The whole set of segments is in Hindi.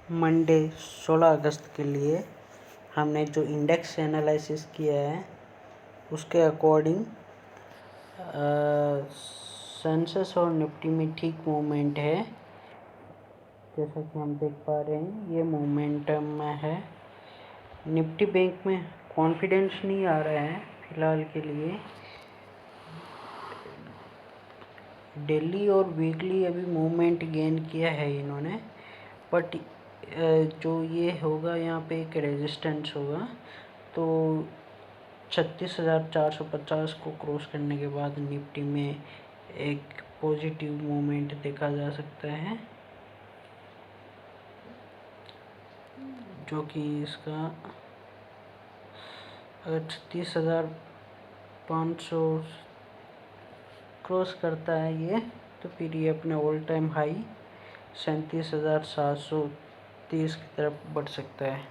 मंडे 16 अगस्त के लिए हमने जो इंडेक्स एनालिसिस किया है उसके अकॉर्डिंग सेंसेक्स और निफ्टी में ठीक मूवमेंट है। जैसा कि हम देख पा रहे हैं ये मोमेंटम में है। निफ्टी बैंक में कॉन्फिडेंस नहीं आ रहा है फिलहाल के लिए। डेली और वीकली अभी मूवमेंट गेन किया है इन्होंने, बट जो ये होगा यहाँ पे एक रेजिस्टेंस होगा, तो 36,450 को क्रॉस करने के बाद निफ्टी में एक पॉजिटिव मूवमेंट देखा जा सकता है, जो कि इसका अगर 36,500 क्रॉस करता है ये, तो फिर ये अपने ऑल टाइम हाई 37,730 की तरफ बढ़ सकता है।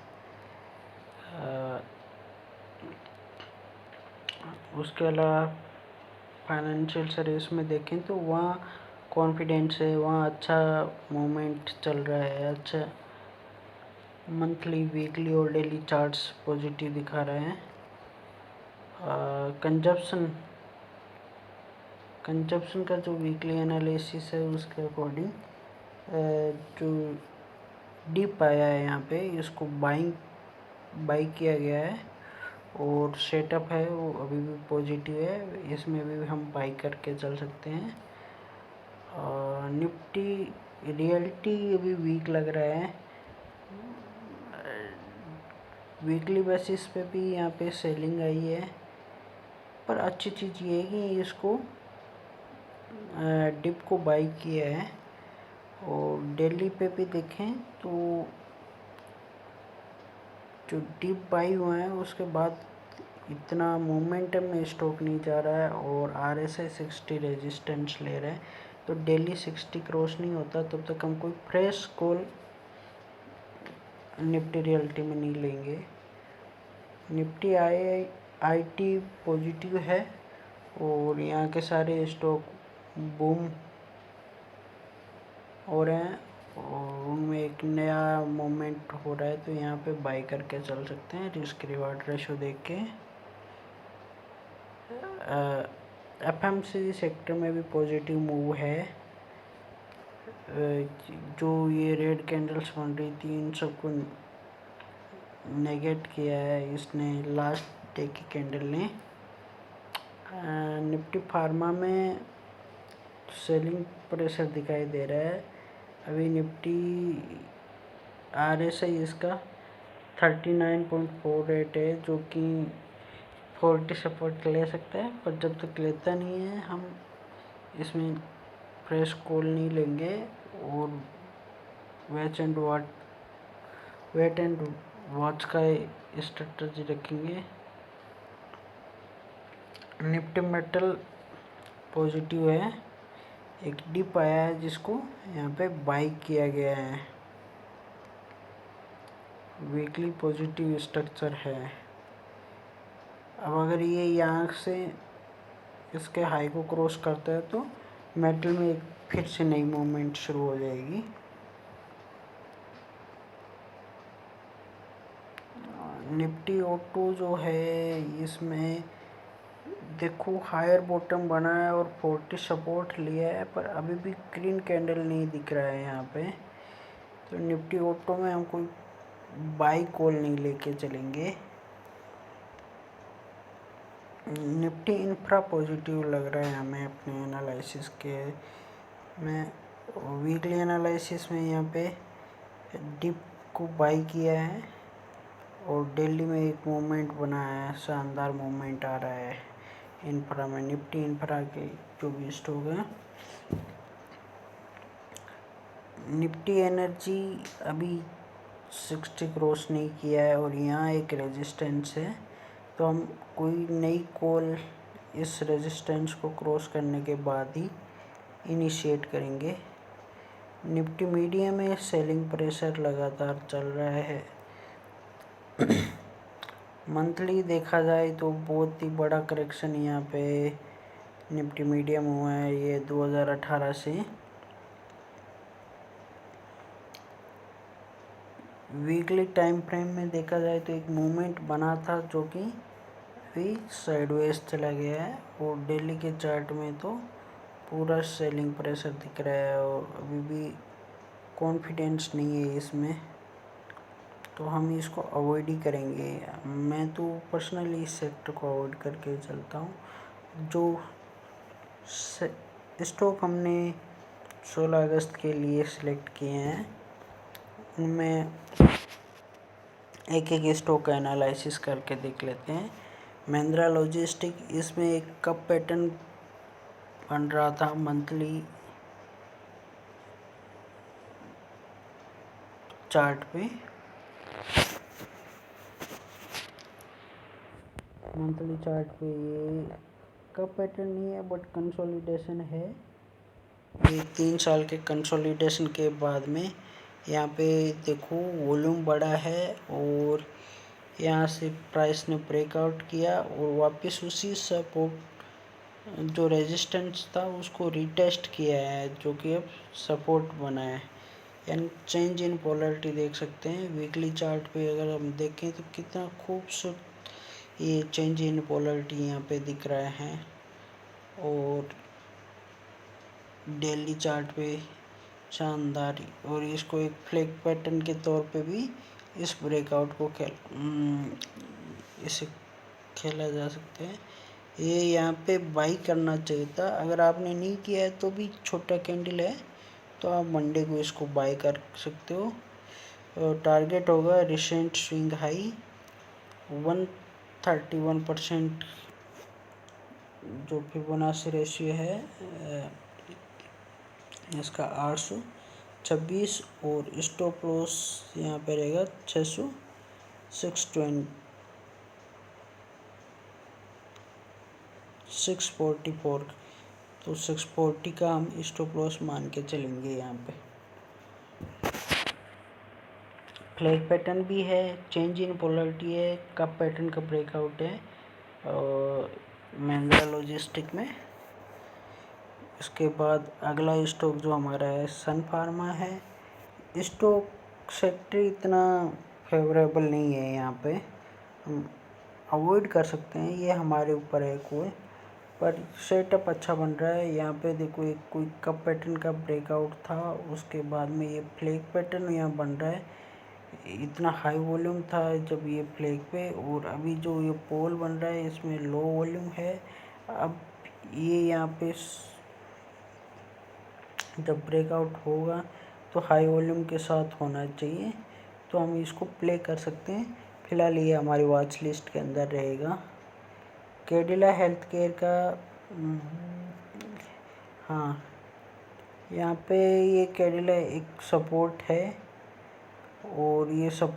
उसके अलावा फाइनेंशियल सर्विस में देखें तो वहाँ कॉन्फिडेंस है, वहाँ अच्छा मोमेंट चल रहा है। अच्छा मंथली, वीकली और डेली चार्ट्स पॉजिटिव दिखा रहे हैं। कंजप्शन का जो वीकली एनालिसिस है उसके अकॉर्डिंग जो डीप आया है यहाँ पे, इसको बाई किया गया है और सेटअप है वो अभी भी पॉजिटिव है, इसमें भी हम बाई करके चल सकते हैं। निफ्टी रियलिटी अभी वीक लग रहा है। वीकली बेसिस पे भी यहाँ पे सेलिंग आई है, पर अच्छी चीज़ ये है कि इसको डिप को बाई किया है। और डेली पे भी देखें तो जो डिप बाई हुआ है उसके बाद इतना मोमेंटम में स्टॉक नहीं जा रहा है और RSI 60 रेजिस्टेंस ले रहा है, तो डेली 60 क्रॉस नहीं होता तब तक हम कोई फ्रेश कॉल निफ्टी रियलिटी में नहीं लेंगे। निफ्टी IT पॉजिटिव है और यहाँ के सारे स्टॉक बूम हो रहे हैं और उनमें एक नया मोमेंट हो रहा है, तो यहाँ पे बाई करके चल सकते हैं रिस्क रिवार्ड रेशो देख के। FMCG सेक्टर में भी पॉजिटिव मूव है। जो ये रेड कैंडल्स बन रही थी इन सबको नेगेट किया है इसने लास्ट डे की कैंडल ने। निफ्टी फार्मा में सेलिंग प्रेशर दिखाई दे रहा है। अभी निफ्टी RSI इसका 39.48 है, जो कि 40 सपोर्ट ले सकता है, पर जब तक लेता नहीं है हम इसमें फ्रेश कॉल नहीं लेंगे और वेट एंड वॉच का स्ट्रेटजी रखेंगे। निफ्टी मेटल पॉजिटिव है, एक डिप आया है जिसको यहाँ पे बाई किया गया है। वीकली पॉजिटिव स्ट्रक्चर है। अब अगर ये यहाँ से इसके हाई को क्रॉस करता है तो मेटल में एक फिर से नई मूवमेंट शुरू हो जाएगी। निफ्टी ऑटो जो है इसमें देखो हायर बॉटम बना है और 40 सपोर्ट लिया है, पर अभी भी ग्रीन कैंडल नहीं दिख रहा है यहाँ पे, तो निफ्टी ऑटो में हम कोई बाई कॉल नहीं लेके चलेंगे। निफ्टी इंफ्रा पॉजिटिव लग रहा है हमें अपने एनालिसिस के में। वीकली एनालिसिस में यहाँ पे डिप को बाई किया है और दिल्ली में एक मूवमेंट बनाया है, शानदार मूवमेंट आ रहा है इंफ्रा में। निफ्टी इंफ्रा के जो भी स्टॉक है, निफ्टी एनर्जी अभी 60 क्रॉस नहीं किया है और यहाँ एक रेजिस्टेंस है, तो हम कोई नई कॉल इस रेजिस्टेंस को क्रॉस करने के बाद ही इनिशिएट करेंगे। निफ्टी मीडिया में सेलिंग प्रेशर लगातार चल रहा है। मंथली देखा जाए तो बहुत ही बड़ा करेक्शन यहाँ पे निफ्टी मीडियम हुआ है, ये 2018 से वीकली टाइम फ्रेम में देखा जाए तो एक मूवमेंट बना था जो कि अभी साइडवेज चला गया है, और डेली के चार्ट में तो पूरा सेलिंग प्रेशर दिख रहा है और अभी भी कॉन्फिडेंस नहीं है इसमें, तो हम इसको अवॉइड ही करेंगे। मैं तो पर्सनली इस सेक्टर को अवॉइड करके चलता हूँ। जो स्टॉक हमने 16 अगस्त के लिए सिलेक्ट किए हैं उनमें एक एक स्टॉक का एनालिसिस करके देख लेते हैं। महिंद्रा लॉजिस्टिक, इसमें एक कप पैटर्न बन रहा था मंथली चार्ट पे। मंथली चार्ट पे ये कप पैटर्न नहीं है बट कंसोलिडेशन है। ये 3 साल के कंसोलिडेशन के बाद में यहाँ पे देखो वॉल्यूम बढ़ा है और यहाँ से प्राइस ने ब्रेकआउट किया और वापस उसी सपोर्ट जो रेजिस्टेंस था उसको रिटेस्ट किया है, जो कि अब सपोर्ट बना है। यानी चेंज इन पोलैरिटी देख सकते हैं वीकली चार्ट पे। अगर हम देखें तो कितना खूबसूरत ये चेंज इन पोलैरिटी यहाँ पे दिख रहा है, और डेली चार्ट पे शानदार, और इसको एक फ्लैग पैटर्न के तौर पे भी इस ब्रेकआउट को इसे खेला जा सकते हैं। ये यहाँ पे बाई करना चाहिए था, अगर आपने नहीं किया है तो भी छोटा कैंडल है तो आप मंडे को इसको बाय कर सकते हो। टारगेट होगा रिसेंट स्विंग हाई 131%, जो फिबोनाची रेशियो है इसका 826, और स्टॉप लॉस यहाँ पे रहेगा 644, तो 640 का हम स्टॉप लॉस मान के चलेंगे। यहाँ पे फ्लैग पैटर्न भी है, चेंज इन पोलैरिटी है, कप पैटर्न का ब्रेकआउट है और महिंद्रा लॉजिस्टिक में। इसके बाद अगला स्टॉक जो हमारा है सन फार्मा है। स्टॉक सेक्टर इतना फेवरेबल नहीं है, यहाँ पे हम अवॉइड कर सकते हैं, ये हमारे ऊपर है कोई, पर सेटअप अच्छा बन रहा है। यहाँ पे देखो एक कोई कप पैटर्न का ब्रेकआउट था, उसके बाद में ये फ्लैग पैटर्न यहाँ बन रहा है। इतना हाई वॉल्यूम था जब ये फ्लैग पे, और अभी जो ये पोल बन रहा है इसमें लो वॉल्यूम है। अब ये यहाँ पे जब ब्रेकआउट होगा तो हाई वॉल्यूम के साथ होना चाहिए, तो हम इसको प्ले कर सकते हैं। फिलहाल ये हमारी वॉच लिस्ट के अंदर रहेगा। कैडिला हेल्थ केयर का हाँ, यहाँ पे ये कैडिला एक सपोर्ट है, और ये सब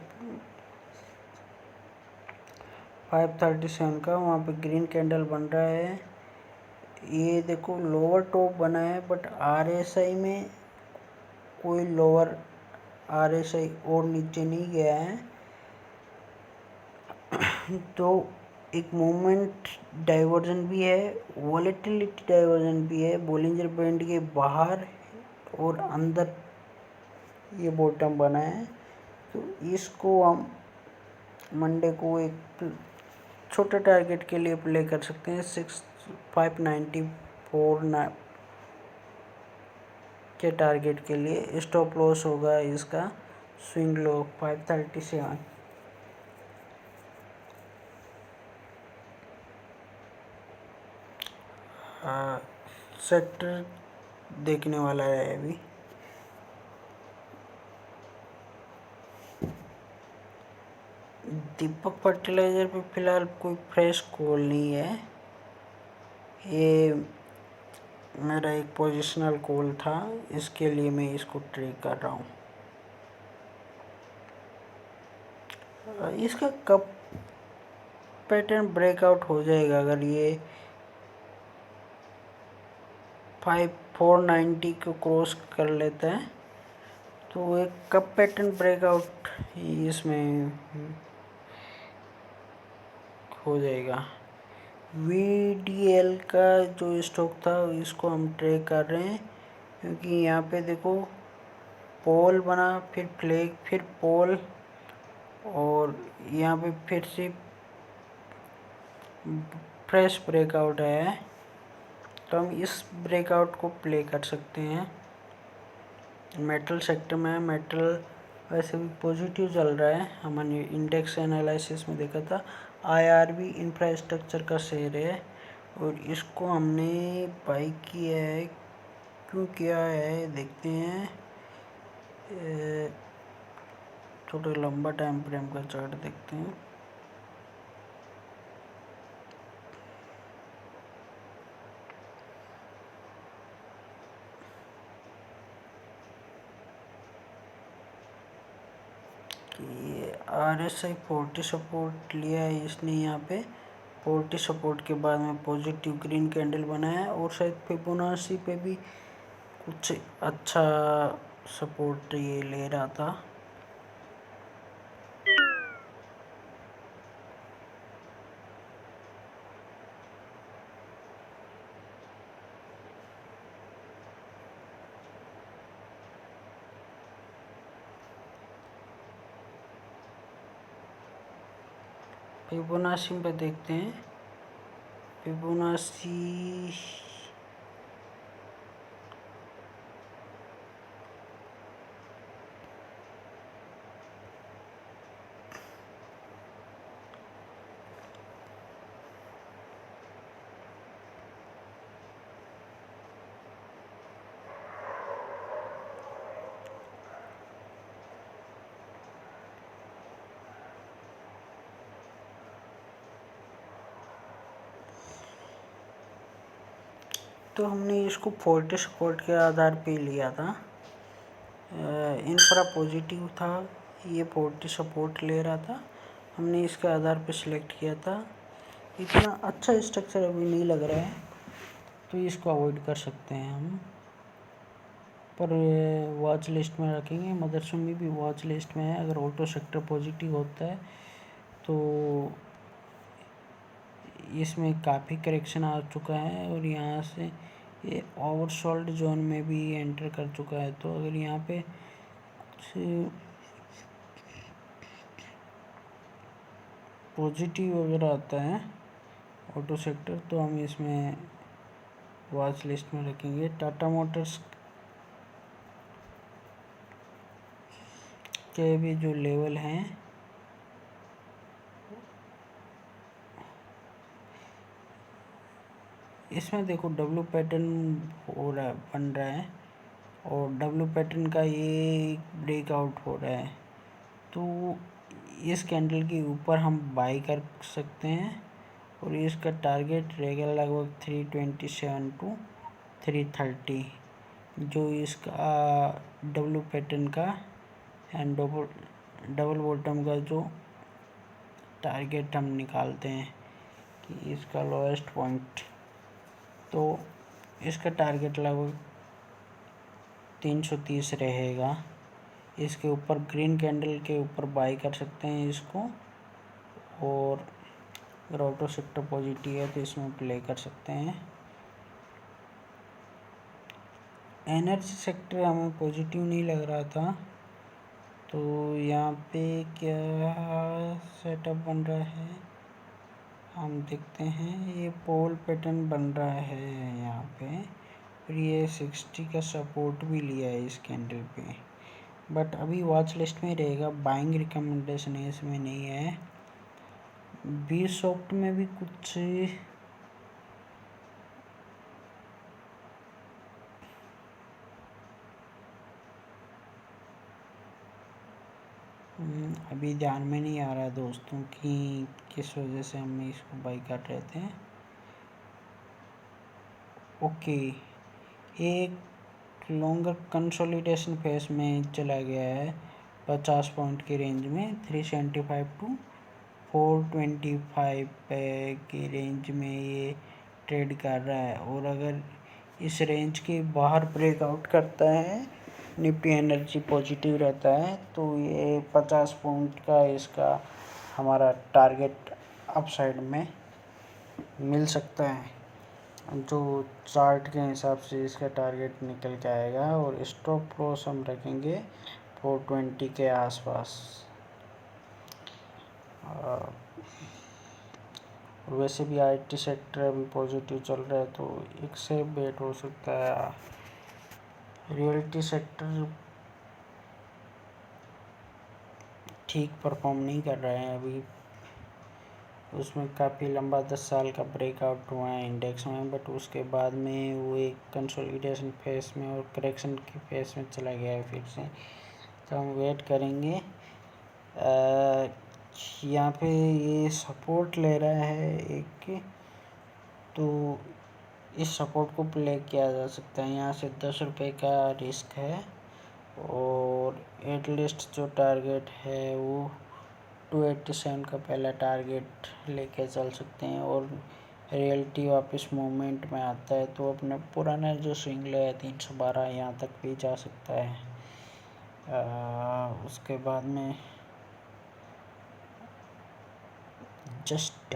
537 का वहाँ पे ग्रीन कैंडल बन रहा है। ये देखो लोअर टॉप बना है, बट आरएसआई में कोई लोअर आरएसआई और नीचे नहीं गया है, तो एक मूवमेंट डाइवर्जन भी है, वॉलेटिलिटी डाइवर्जन भी है। बोलिंजर बैंड के बाहर और अंदर ये बॉटम बना है, तो इसको हम मंडे को एक छोटे टारगेट के लिए प्ले कर सकते हैं 594 के टारगेट के लिए। स्टॉप लॉस होगा इसका स्विंग लो 537। सेक्टर देखने वाला है अभी। दीपक फर्टिलाइजर पे फिलहाल कोई फ्रेश कॉल नहीं है, ये मेरा एक पोजिशनल कॉल था, इसके लिए मैं इसको ट्रेड कर रहा हूँ। इसका कब पैटर्न ब्रेकआउट हो जाएगा, अगर ये 490 को क्रॉस कर लेता है तो एक कप पैटर्न ब्रेकआउट इसमें हो जाएगा। VDL का जो स्टॉक था इसको हम ट्रेड कर रहे हैं, क्योंकि यहाँ पे देखो पोल बना, फिर फ्लैग, फिर पोल, और यहाँ पे फिर से फ्रेश ब्रेकआउट है, तो हम इस ब्रेकआउट को प्ले कर सकते हैं। मेटल सेक्टर में मेटल वैसे भी पॉजिटिव चल रहा है, हमने इंडेक्स एनालिसिस में देखा था। IRB इंफ्रास्ट्रक्चर का शेयर है और इसको हमने बाई किया है। क्यों किया है देखते हैं। थोड़ा लंबा टाइम फ्रेम का चार्ट देखते हैं। कि RSI 40 सपोर्ट लिया है इसने, यहाँ पे 40 सपोर्ट के बाद में पॉजिटिव ग्रीन कैंडल बनाया है और शायद फिबोनाची पे भी कुछ अच्छा सपोर्ट ये ले रहा था। फिबोनाची पे देखते हैं। फिबोनाची तो हमने इसको 40 सपोर्ट के आधार पे लिया था। इंफ्रा पॉजिटिव था, ये 40 सपोर्ट ले रहा था, हमने इसके आधार पे सिलेक्ट किया था। इतना अच्छा स्ट्रक्चर अभी नहीं लग रहा है, तो इसको अवॉइड कर सकते हैं हम, पर वॉच लिस्ट में रखेंगे। मदरसोमी भी वॉच लिस्ट में है। अगर ऑटो सेक्टर पॉजिटिव होता है तो इसमें काफ़ी करेक्शन आ चुका है और यहाँ से ये ओवरसोल्ड जोन में भी एंटर कर चुका है। तो अगर यहाँ पे पॉजिटिव अगर आता है ऑटो सेक्टर तो हम इसमें वॉच लिस्ट में रखेंगे। टाटा मोटर्स के भी जो लेवल हैं इसमें देखो डब्ल्यू पैटर्न हो रहा है, बन रहा है और डब्ल्यू पैटर्न का ये ब्रेकआउट हो रहा है। तो इस कैंडल के ऊपर हम बाई कर सकते हैं और इसका टारगेट रहेगा लगभग 327 टू 330, जो इसका डब्ल्यू पैटर्न का एंड डबल बॉटम का जो टारगेट हम निकालते हैं कि इसका लोएस्ट पॉइंट, तो इसका टारगेट लगभग 330 रहेगा। इसके ऊपर ग्रीन कैंडल के ऊपर बाई कर सकते हैं इसको, और अगर ऑटो सेक्टर पॉजिटिव है तो इसमें प्ले कर सकते हैं। एनर्जी सेक्टर हमें पॉजिटिव नहीं लग रहा था, तो यहाँ पे क्या सेटअप बन रहा है हम देखते हैं। ये पोल पैटर्न बन रहा है यहाँ पे, फिर ये 60 का सपोर्ट भी लिया है इस कैंडल पे, बट अभी वॉच लिस्ट में रहेगा। बाइंग रिकमेंडेशन इसमें नहीं है। बी सॉफ्ट में भी कुछ अभी ध्यान में नहीं आ रहा है दोस्तों कि किस वजह से हम इसको बाई कर रहे थे। ओके, एक लॉन्गर कंसोलिडेशन फेस में चला गया है 50 पॉइंट की रेंज में, 375 टू 425 के रेंज में ये ट्रेड कर रहा है। और अगर इस रेंज के बाहर ब्रेकआउट करता है, निफ्टी एनर्जी पॉजिटिव रहता है, तो ये 50 पॉइंट का इसका हमारा टारगेट अपसाइड में मिल सकता है। जो चार्ट के हिसाब से इसका टारगेट निकल के आएगा और स्टॉप लॉस हम रखेंगे 420 के आसपास। और वैसे भी आईटी सेक्टर अभी पॉजिटिव चल रहा है, तो एक सेफ बेट हो सकता है। रियल्टी सेक्टर ठीक परफॉर्म नहीं कर रहे हैं अभी, उसमें काफ़ी लंबा 10 साल का ब्रेकआउट हुआ है इंडेक्स में, बट उसके बाद में वो एक कंसोलिडेशन फेस में और करेक्शन के फेस में चला गया है फिर से। तो हम वेट करेंगे। यहाँ पे ये सपोर्ट ले रहा है एक, तो इस सपोर्ट को प्ले किया जा सकता है। यहाँ से 10 रुपये का रिस्क है, और एटलीस्ट जो टारगेट है वो 287 का पहला टारगेट लेके चल सकते हैं। और रियल्टी वापस मूवमेंट में आता है तो अपना पुराना जो स्विंग लो है 312 यहाँ तक भी जा सकता है। उसके बाद में जस्ट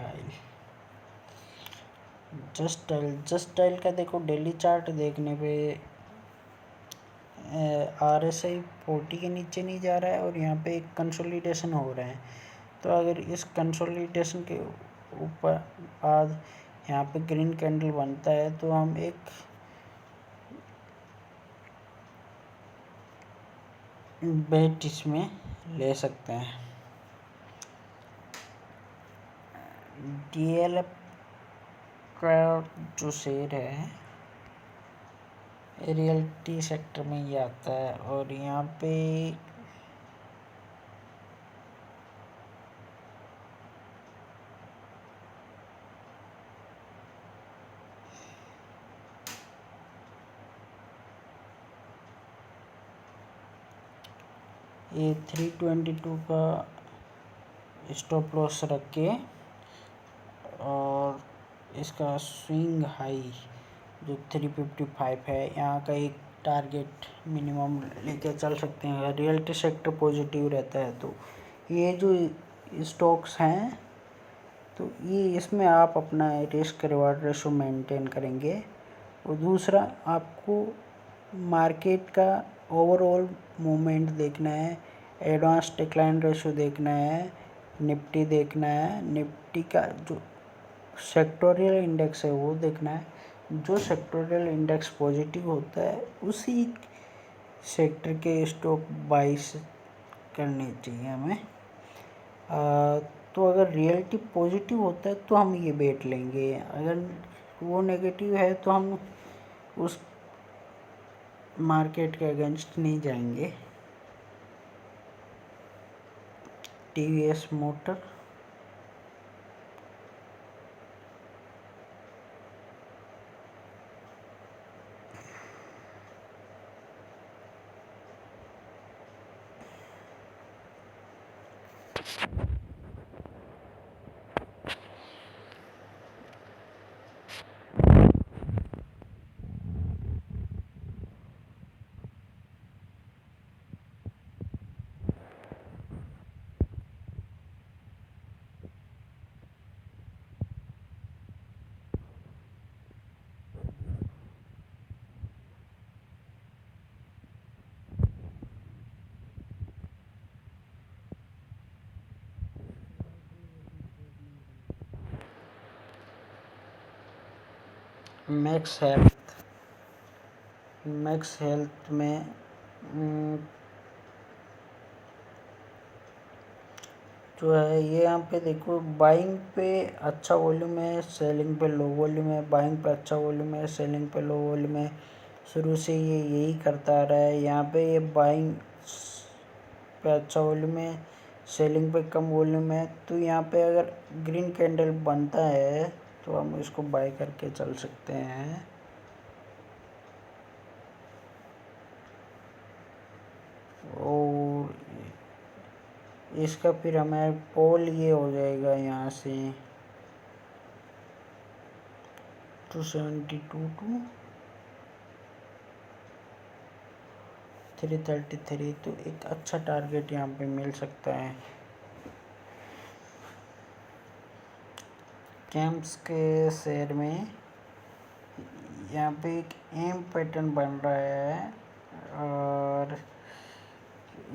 डायल का देखो, डेली चार्ट देखने पे RSI 40 के नीचे नहीं जा रहा है, और यहाँ पे एक कंसोलिडेशन हो रहा है। तो अगर इस कंसोलिडेशन के ऊपर बाद यहाँ पे ग्रीन कैंडल बनता है, तो हम एक बेट इसमें ले सकते हैं। DLF का जो शेयर है रियल्टी सेक्टर में ही आता है, और यहाँ पे ये 322 का स्टॉप लॉस रख के, और इसका स्विंग हाई जो 355 है, यहाँ का एक टारगेट मिनिमम लेके चल सकते हैं। रियल्टी सेक्टर पॉजिटिव रहता है, तो ये जो स्टॉक्स हैं, तो ये इसमें आप अपना रिस्क रिवार्ड रेशो मेंटेन करेंगे। और दूसरा, आपको मार्केट का ओवरऑल मूवमेंट देखना है, एडवांस डिक्लाइन रेशो देखना है, निफ्टी देखना है, निफ्टी का जो सेक्टोरियल इंडेक्स है वो देखना है। जो सेक्टोरियल इंडेक्स पॉजिटिव होता है उसी सेक्टर के स्टॉक बाइस करनी चाहिए हमें। तो अगर रियलिटी पॉजिटिव होता है तो हम ये बेट लेंगे, अगर वो नेगेटिव है तो हम उस मार्केट के अगेंस्ट नहीं जाएंगे। TVS मोटर मैक्स हेल्थ में जो है ये यहाँ पे देखो, बाइंग पे अच्छा वॉल्यूम है, सेलिंग पे लो वॉल्यूम है। बाइंग पे अच्छा वॉल्यूम है, सेलिंग पे लो वॉल्यूम है। शुरू से ये यही करता आ रहा है। यहाँ पे ये बाइंग पे अच्छा वॉल्यूम है, सेलिंग पे कम वॉल्यूम है। तो यहाँ पे अगर ग्रीन कैंडल बनता है तो हम इसको बाय करके चल सकते हैं। और इसका फिर हमें पोल ये हो जाएगा यहाँ से 272 टू 333, तो एक अच्छा टारगेट यहाँ पे मिल सकता है। कैंप्स के शेयर में यहाँ पे एक एम पैटर्न बन रहा है, और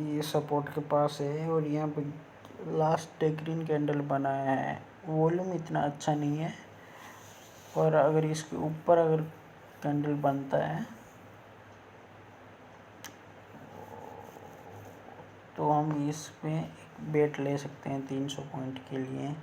ये सपोर्ट के पास है, और यहाँ पे लास्ट डे ग्रीन कैंडल बनाया है। वॉल्यूम इतना अच्छा नहीं है, पर अगर इसके ऊपर अगर कैंडल बनता है तो हम इसमें एक बेट ले सकते हैं 300 पॉइंट के लिए।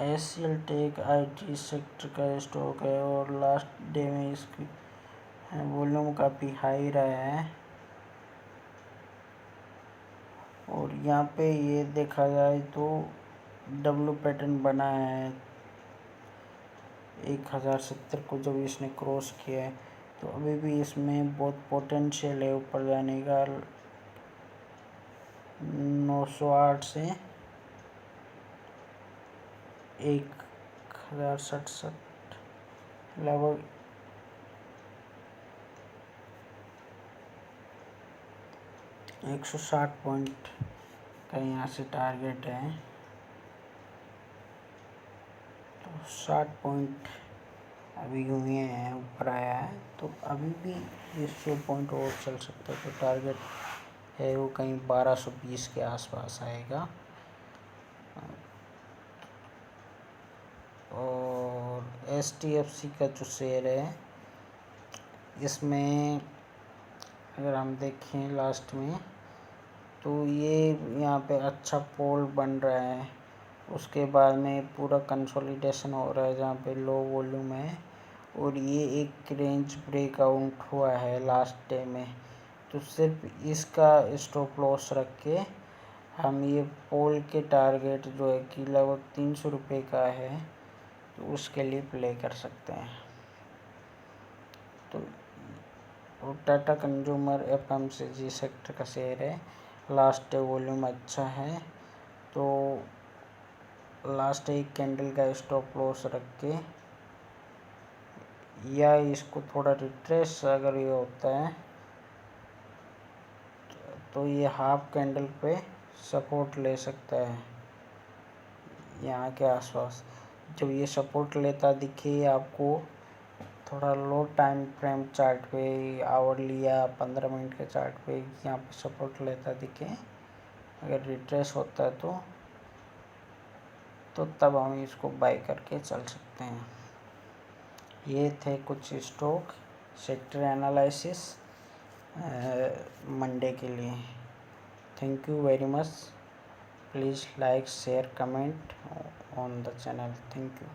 एशियल टेक आईटी सेक्टर का स्टॉक है और लास्ट डे में इसकी वॉल्यूम काफ़ी हाई रहा है। और यहाँ पे ये देखा जाए तो डब्लू पैटर्न बना है 1070 को जब इसने क्रॉस किया है, तो अभी भी इसमें बहुत पोटेंशियल है ऊपर जाने का। 908 से 1067 लगभग 160 पॉइंट का यहाँ से टारगेट है। तो 60 पॉइंट अभी हुए हैं, ऊपर आया है, तो अभी भी 100 पॉइंट और चल सकता है। तो टारगेट है वो कहीं 1220 के आसपास आएगा। और HDFC का जो शेयर है, इसमें अगर हम देखें लास्ट में, तो ये यहाँ पे अच्छा पोल बन रहा है। उसके बाद में पूरा कंसोलिडेशन हो रहा है जहाँ पे लो वॉल्यूम है, और ये एक रेंज ब्रेकआउट हुआ है लास्ट डे में। तो सिर्फ इसका स्टॉप लॉस रख के हम ये पोल के टारगेट जो है कि लगभग 300 रुपये का है, तो उसके लिए प्ले कर सकते हैं। तो और टाटा कंज्यूमर FMCG सेक्टर का शेयर है, लास्ट डे वॉल्यूम अच्छा है, तो लास्ट एक कैंडल का स्टॉप लॉस रख के या इसको थोड़ा रिट्रेस अगर ये होता है तो ये हाफ कैंडल पे सपोर्ट ले सकता है यहाँ के आसपास। जब ये सपोर्ट लेता दिखे आपको थोड़ा लो टाइम फ्रेम चार्ट पे, आवरली या 15 मिनट के चार्ट पे यहाँ पे सपोर्ट लेता दिखे, अगर रिट्रेस होता है तो तब हम इसको बाय करके चल सकते हैं। ये थे कुछ स्टॉक सेक्टर एनालिसिस मंडे के लिए। Thank you very much. Please like share comment on the channel. Thank you.